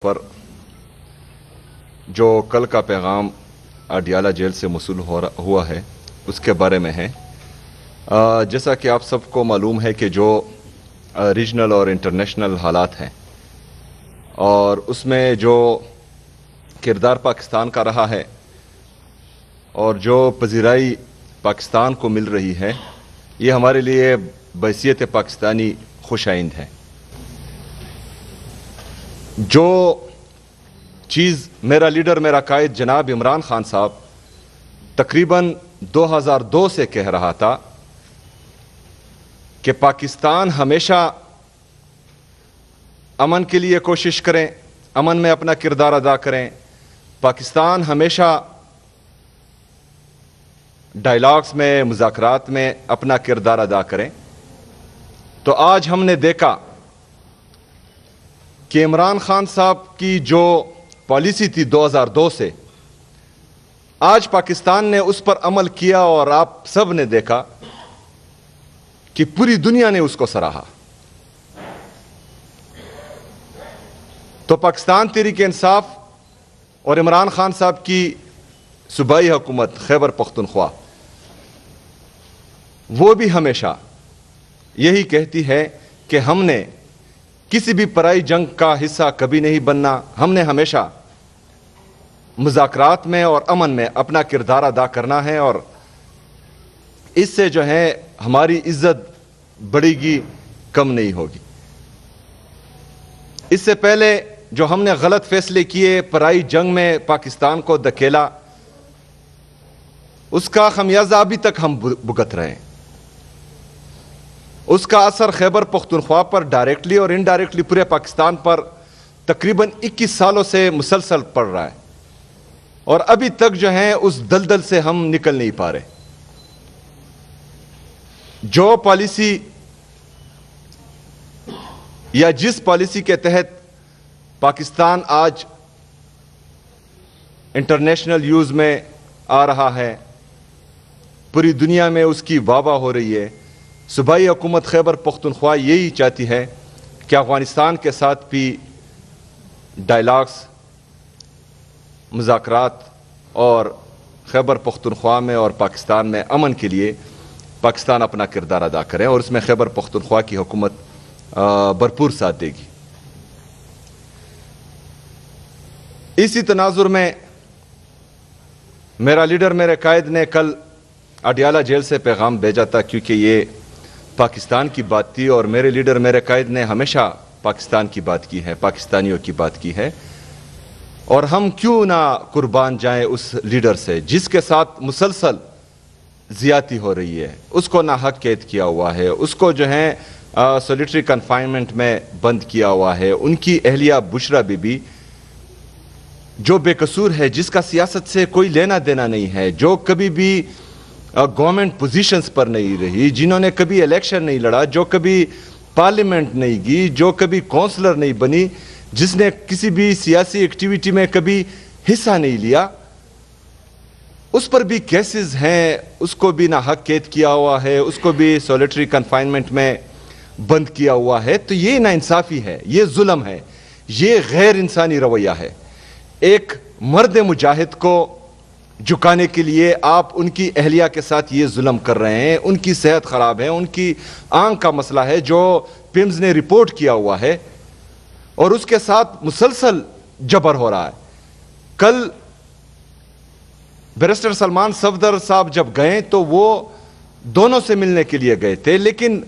پر جو کل کا پیغام اڈیالہ جیل سے موصول ہوا ہے اس کے بارے میں ہے۔ جیسا کہ آپ سب کو معلوم ہے کہ جو ریجنل اور انٹرنیشنل حالات ہیں اور اس میں جو کردار پاکستان کا رہا ہے اور جو پذیرائی پاکستان کو مل رہی ہے، یہ ہمارے لیے بحیثیت پاکستانی خوش آئند ہے۔ جو چیز میرا لیڈر، میرا قائد جناب عمران خان صاحب تقریباً 2002 سے کہہ رہا تھا کہ پاکستان ہمیشہ امن کے لیے کوشش کریں، امن میں اپنا کردار ادا کریں، پاکستان ہمیشہ ڈائلاگز میں، مذاکرات میں اپنا کردار ادا کریں، تو آج ہم نے دیکھا کہ عمران خان صاحب کی جو پالیسی تھی 2002 سے، آج پاکستان نے اس پر عمل کیا اور آپ سب نے دیکھا کہ پوری دنیا نے اس کو سراہا۔ تو پاکستان تحریک انصاف اور عمران خان صاحب کی صوبائی حکومت خیبر پختونخوا وہ بھی ہمیشہ یہی کہتی ہے کہ ہم نے کسی بھی پرائی جنگ کا حصہ کبھی نہیں بننا، ہم نے ہمیشہ مذاکرات میں اور امن میں اپنا کردار ادا کرنا ہے، اور اس سے جو ہے ہماری عزت بڑھے گی، کم نہیں ہوگی۔ اس سے پہلے جو ہم نے غلط فیصلے کیے، پرائی جنگ میں پاکستان کو دھکیلا، اس کا خمیازہ ابھی تک ہم بھگت رہے ہیں۔ اس کا اثر خیبر پختونخوا پر ڈائریکٹلی اور انڈائریکٹلی پورے پاکستان پر تقریباً 21 سالوں سے مسلسل پڑ رہا ہے، اور ابھی تک جو ہے اس دلدل سے ہم نکل نہیں پا رہے۔ جو پالیسی یا جس پالیسی کے تحت پاکستان آج انٹرنیشنل یوز میں آ رہا ہے، پوری دنیا میں اس کی واہ واہ ہو رہی ہے، صوبائی حکومت خیبر پختونخوا یہی چاہتی ہے کہ افغانستان کے ساتھ بھی ڈائلاگز، مذاکرات اور خیبر پختونخوا میں اور پاکستان میں امن کے لیے پاکستان اپنا کردار ادا کرے، اور اس میں خیبر پختونخوا کی حکومت بھرپور ساتھ دے گی۔ اسی تناظر میں میرا لیڈر، میرے قائد نے کل اڈیالہ جیل سے پیغام بھیجا تھا، کیونکہ یہ پاکستان کی بات تھی، اور میرے لیڈر، میرے قائد نے ہمیشہ پاکستان کی بات کی ہے، پاکستانیوں کی بات کی ہے، اور ہم کیوں نہ قربان جائیں اس لیڈر سے جس کے ساتھ مسلسل زیادتی ہو رہی ہے، اس کو ناحق قید کیا ہوا ہے، اس کو جو ہے سولیٹری کنفائنمنٹ میں بند کیا ہوا ہے، ان کی اہلیہ بشرا بی بی جو بے قصور ہے، جس کا سیاست سے کوئی لینا دینا نہیں ہے، جو کبھی بھی گورنمنٹ پوزیشنز پر نہیں رہی، جنہوں نے کبھی الیکشن نہیں لڑا، جو کبھی پارلیمنٹ نہیں گئی، جو کبھی کونسلر نہیں بنی، جس نے کسی بھی سیاسی ایکٹیویٹی میں کبھی حصہ نہیں لیا، اس پر بھی کیسز ہیں، اس کو بھی ناحق قید کیا ہوا ہے، اس کو بھی سولیٹری کنفائنمنٹ میں بند کیا ہوا ہے۔ تو یہ ناانصافی ہے، یہ ظلم ہے، یہ غیر انسانی رویہ ہے۔ ایک مرد مجاہد کو جھکانے کے لیے آپ ان کی اہلیہ کے ساتھ یہ ظلم کر رہے ہیں، ان کی صحت خراب ہے، ان کی آنکھ کا مسئلہ ہے جو پیمز نے رپورٹ کیا ہوا ہے، اور اس کے ساتھ مسلسل جبر ہو رہا ہے۔ کل بیرسٹر سلمان صفدر صاحب جب گئے تو وہ دونوں سے ملنے کے لیے گئے تھے، لیکن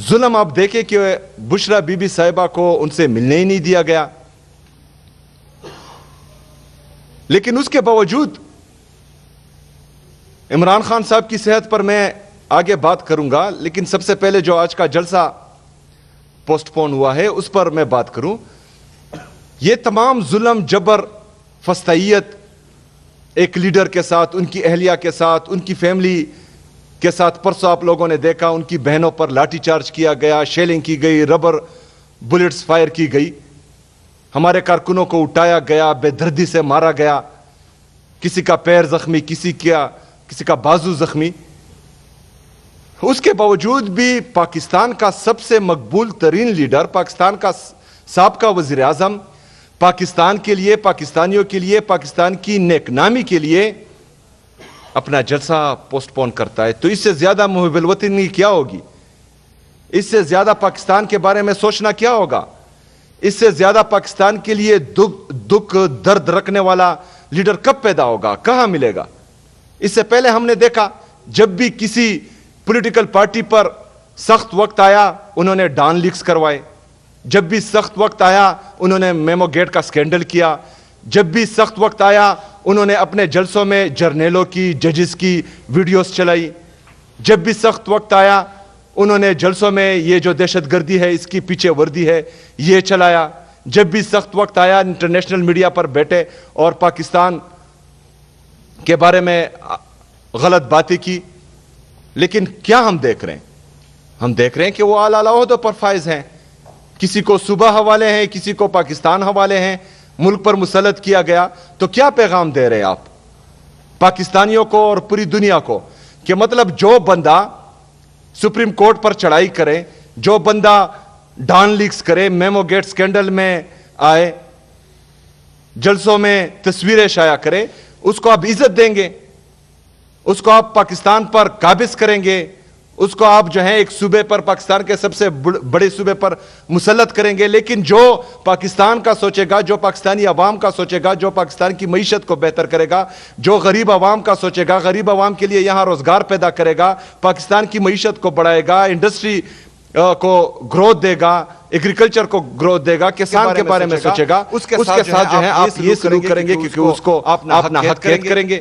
ظلم آپ دیکھیں کہ بشرا بی بی صاحبہ کو ان سے ملنے ہی نہیں دیا گیا۔ لیکن اس کے باوجود عمران خان صاحب کی صحت پر میں آگے بات کروں گا، لیکن سب سے پہلے جو آج کا جلسہ پوسٹ پون ہوا ہے اس پر میں بات کروں۔ یہ تمام ظلم، جبر، فسطائیت ایک لیڈر کے ساتھ، ان کی اہلیہ کے ساتھ، ان کی فیملی کے ساتھ، پرسوں آپ لوگوں نے دیکھا ان کی بہنوں پر لاٹھی چارج کیا گیا، شیلنگ کی گئی، ربر بلٹس فائر کی گئی، ہمارے کارکنوں کو اٹھایا گیا، بے دردی سے مارا گیا، کسی کا پیر زخمی، کسی کا بازو زخمی۔ اس کے باوجود بھی پاکستان کا سب سے مقبول ترین لیڈر، پاکستان کا سابقہ وزیر اعظم پاکستان کے لیے، پاکستانیوں کے لیے، پاکستان کی نیک نامی کے لیے اپنا جلسہ پوسٹ پون کرتا ہے، تو اس سے زیادہ محب الوطنی کیا ہوگی؟ اس سے زیادہ پاکستان کے بارے میں سوچنا کیا ہوگا؟ اس سے زیادہ پاکستان کے لیے دکھ درد رکھنے والا لیڈر کب پیدا ہوگا، کہاں ملے گا؟ اس سے پہلے ہم نے دیکھا جب بھی کسی پولیٹیکل پارٹی پر سخت وقت آیا انہوں نے ڈان لیکس کروائے، جب بھی سخت وقت آیا انہوں نے میمو گیٹ کا سکینڈل کیا، جب بھی سخت وقت آیا انہوں نے اپنے جلسوں میں جرنیلوں کی، ججز کی ویڈیوز چلائی، جب بھی سخت وقت آیا انہوں نے جلسوں میں یہ جو دہشت گردی ہے اس کی پیچھے وردی ہے یہ چلایا، جب بھی سخت وقت آیا انٹرنیشنل میڈیا پر بیٹھے اور پاکستان کے بارے میں غلط باتیں کی۔ لیکن کیا ہم دیکھ رہے ہیں؟ ہم دیکھ رہے ہیں کہ وہ اعلیٰ عہدوں پر فائز ہیں، کسی کو صوبہ حوالے ہیں، کسی کو پاکستان حوالے ہیں، ملک پر مسلط کیا گیا۔ تو کیا پیغام دے رہے ہیں آپ پاکستانیوں کو اور پوری دنیا کو کہ مطلب جو بندہ سپریم کورٹ پر چڑھائی کرے، جو بندہ ڈان لیکس کرے، میمو گیٹ سکینڈل میں آئے، جلسوں میں تصویریں شائع کرے، اس کو آپ عزت دیں گے، اس کو آپ پاکستان پر قابض کریں گے، اس کو آپ جو ہیں ایک صوبے پر، پاکستان کے سب سے بڑے صوبے پر مسلط کریں گے۔ لیکن جو پاکستان کا سوچے گا، جو پاکستانی عوام کا سوچے گا، جو پاکستان کی معیشت کو بہتر کرے گا، جو غریب عوام کا سوچے گا، غریب عوام کے لیے یہاں روزگار پیدا کرے گا، پاکستان کی معیشت کو بڑھائے گا، انڈسٹری کو گروتھ دے گا، ایگریکلچر کو گروتھ دے گا، کسان کے بارے میں سوچے گا، اس کے ساتھ جو ہے آپ یہ سلوک کریں گے کیونکہ اس کو اپنا حق قید کریں گے۔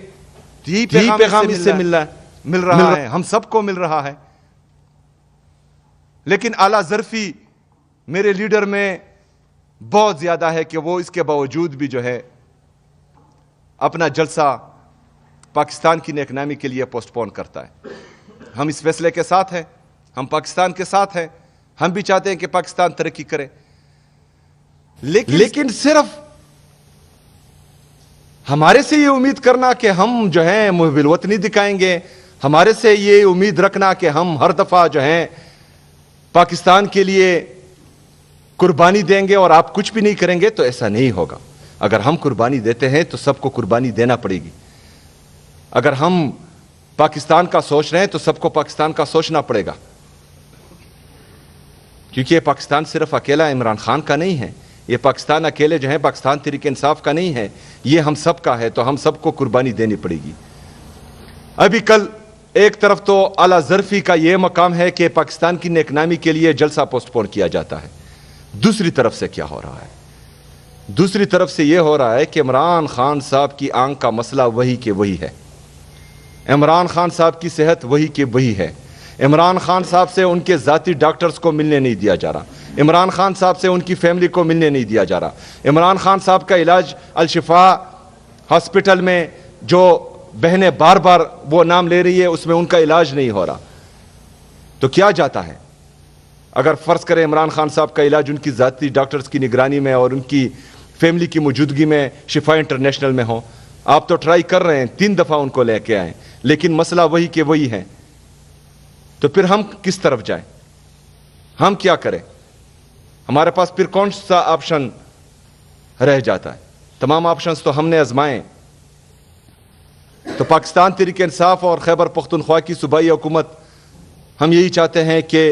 یہی پیغام اس سے مل رہا ہے، ہم سب کو مل رہا ہے۔ لیکن اعلیٰ ظرفی میرے لیڈر میں بہت زیادہ ہے کہ وہ اس کے باوجود بھی جو ہے اپنا جلسہ پاکستان کی نیک نامی کے لیے پوسٹ پون کرتا ہے۔ ہم اس فیصلے کے ساتھ ہیں، ہم پاکستان کے ساتھ ہیں، ہم بھی چاہتے ہیں کہ پاکستان ترقی کرے، لیکن صرف ہمارے سے یہ امید کرنا کہ ہم جو ہیں محب الوطنی دکھائیں گے، ہمارے سے یہ امید رکھنا کہ ہم ہر دفعہ جو ہیں پاکستان کے لیے قربانی دیں گے اور آپ کچھ بھی نہیں کریں گے، تو ایسا نہیں ہوگا۔ اگر ہم قربانی دیتے ہیں تو سب کو قربانی دینا پڑے گی۔ اگر ہم پاکستان کا سوچ رہے ہیں تو سب کو پاکستان کا سوچنا پڑے گا، کیونکہ یہ پاکستان صرف اکیلا عمران خان کا نہیں ہے، یہ پاکستان اکیلے جو ہے پاکستان تحریک انصاف کا نہیں ہے، یہ ہم سب کا ہے، تو ہم سب کو قربانی دینی پڑے گی۔ ابھی کل ایک طرف تو اعلیٰ ظرفی کا یہ مقام ہے کہ پاکستان کی نیک نامی کے لیے جلسہ پوسٹ پون کیا جاتا ہے، دوسری طرف سے کیا ہو رہا ہے؟ دوسری طرف سے یہ ہو رہا ہے کہ عمران خان صاحب کی آنکھ کا مسئلہ وہی کہ وہی ہے، عمران خان صاحب کی صحت وہی کہ وہی ہے، عمران خان صاحب سے ان کے ذاتی ڈاکٹرز کو ملنے نہیں دیا جا رہا، عمران خان صاحب سے ان کی فیملی کو ملنے نہیں دیا جا رہا، عمران خان صاحب کا علاج الشفا ہاسپٹل میں جو بہنیں بار بار وہ نام لے رہی ہے اس میں ان کا علاج نہیں ہو رہا۔ تو کیا جاتا ہے اگر فرض کریں عمران خان صاحب کا علاج ان کی ذاتی ڈاکٹرز کی نگرانی میں اور ان کی فیملی کی موجودگی میں شفا انٹرنیشنل میں ہو؟ آپ تو ٹرائی کر رہے ہیں، 3 دفعہ ان کو لے کے آئیں، لیکن مسئلہ وہی کہ وہی ہے۔ تو پھر ہم کس طرف جائیں؟ ہم کیا کریں؟ ہمارے پاس پھر کون سا آپشن رہ جاتا ہے؟ تمام آپشنز تو ہم نے آزمائے۔ تو پاکستان تحریک انصاف اور خیبر پختونخوا کی صوبائی حکومت ہم یہی چاہتے ہیں کہ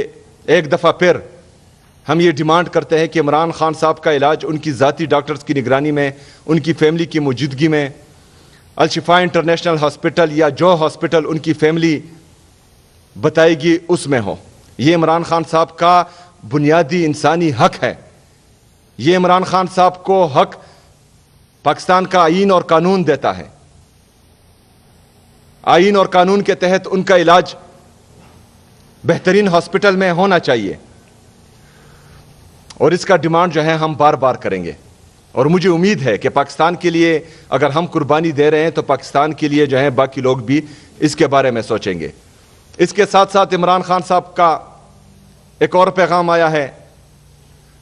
ایک دفعہ پھر ہم یہ ڈیمانڈ کرتے ہیں کہ عمران خان صاحب کا علاج ان کی ذاتی ڈاکٹرز کی نگرانی میں، ان کی فیملی کی موجودگی میں، الشفا انٹرنیشنل ہاسپٹل یا جو ہاسپٹل ان کی فیملی بتائے گی اس میں ہو۔ یہ عمران خان صاحب کا بنیادی انسانی حق ہے، یہ عمران خان صاحب کو حق پاکستان کا آئین اور قانون دیتا ہے۔ آئین اور قانون کے تحت ان کا علاج بہترین ہاسپٹل میں ہونا چاہیے، اور اس کا ڈیمانڈ جو ہے ہم بار بار کریں گے۔ اور مجھے امید ہے کہ پاکستان کے لیے اگر ہم قربانی دے رہے ہیں تو پاکستان کے لیے جو ہے باقی لوگ بھی اس کے بارے میں سوچیں گے۔ اس کے ساتھ ساتھ عمران خان صاحب کا ایک اور پیغام آیا ہے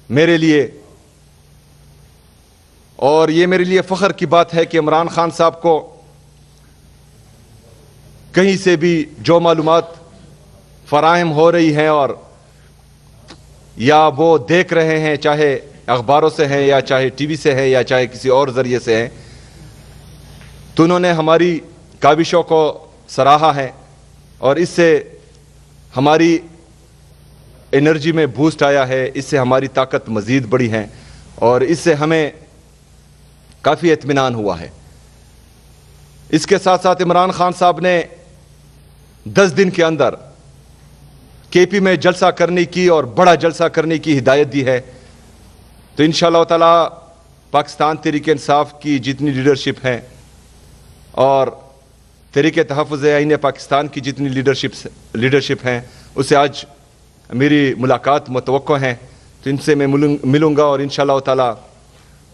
میرے لیے، اور یہ میرے لیے فخر کی بات ہے کہ عمران خان صاحب کو کہیں سے بھی جو معلومات فراہم ہو رہی ہیں اور یا وہ دیکھ رہے ہیں، چاہے اخباروں سے ہیں یا چاہے ٹی وی سے ہیں یا چاہے کسی اور ذریعے سے ہیں، تو انہوں نے ہماری کاوشوں کو سراہا ہے اور اس سے ہماری انرجی میں بوسٹ آیا ہے، اس سے ہماری طاقت مزید بڑھی ہے اور اس سے ہمیں کافی اطمینان ہوا ہے۔ اس کے ساتھ ساتھ عمران خان صاحب نے 10 دن کے اندر کے پی میں جلسہ کرنے کی اور بڑا جلسہ کرنے کی ہدایت دی ہے، تو انشاءاللہ تعالی پاکستان تحریک انصاف کی جتنی لیڈرشپ ہیں اور تحریک تحفظ آئین پاکستان کی جتنی لیڈرشپ ہیں، اسے آج میری ملاقات متوقع ہیں، تو ان سے میں ملوں گا اور انشاءاللہ تعالی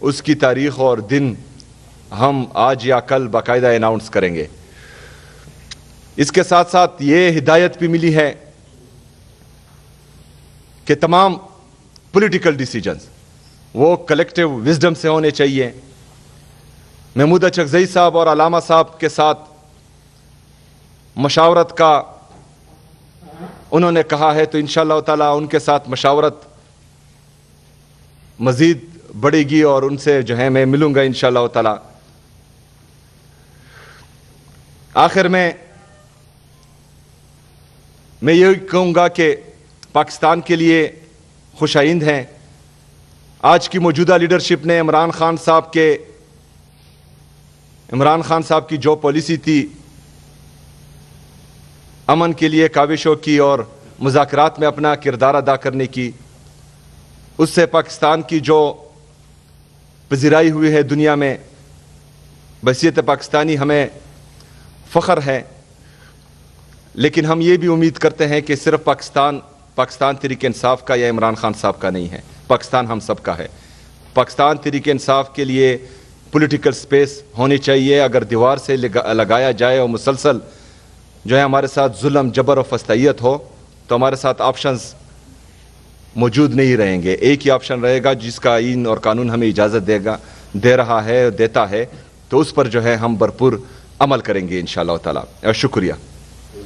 اس کی تاریخ اور دن ہم آج یا کل باقاعدہ اناؤنس کریں گے۔ اس کے ساتھ ساتھ یہ ہدایت بھی ملی ہے کہ تمام پولیٹیکل ڈیسیجنز وہ کلیکٹیو وزڈم سے ہونے چاہیے۔ محمود اچکزئی صاحب اور علامہ صاحب کے ساتھ مشاورت کا انہوں نے کہا ہے، تو انشاءاللہ تعالی ان کے ساتھ مشاورت مزید بڑھے گی اور ان سے جو ہے میں ملوں گا انشاءاللہ تعالی۔ آخر میں یہ کہوں گا کہ پاکستان کے لیے خوش آئند ہیں۔ آج کی موجودہ لیڈرشپ نے عمران خان صاحب کی جو پالیسی تھی امن کے لیے کاوشوں کی اور مذاکرات میں اپنا کردار ادا کرنے کی، اس سے پاکستان کی جو پذیرائی ہوئی ہے دنیا میں، بحیثیت پاکستانی ہمیں فخر ہے، لیکن ہم یہ بھی امید کرتے ہیں کہ صرف پاکستان تحریک انصاف کا یا عمران خان صاحب کا نہیں ہے، پاکستان ہم سب کا ہے۔ پاکستان تحریک انصاف کے لیے پولیٹیکل سپیس ہونی چاہیے۔ اگر دیوار سے لگایا جائے اور مسلسل جو ہے ہمارے ساتھ ظلم، جبر و فستائیت ہو، تو ہمارے ساتھ آپشنز موجود نہیں رہیں گے۔ ایک ہی آپشن رہے گا جس کا آئین اور قانون ہمیں اجازت دے رہا ہے، دیتا ہے، تو اس پر جو ہے ہم بھرپور عمل کریں گے انشاءاللہ تعالی۔ شکریہ۔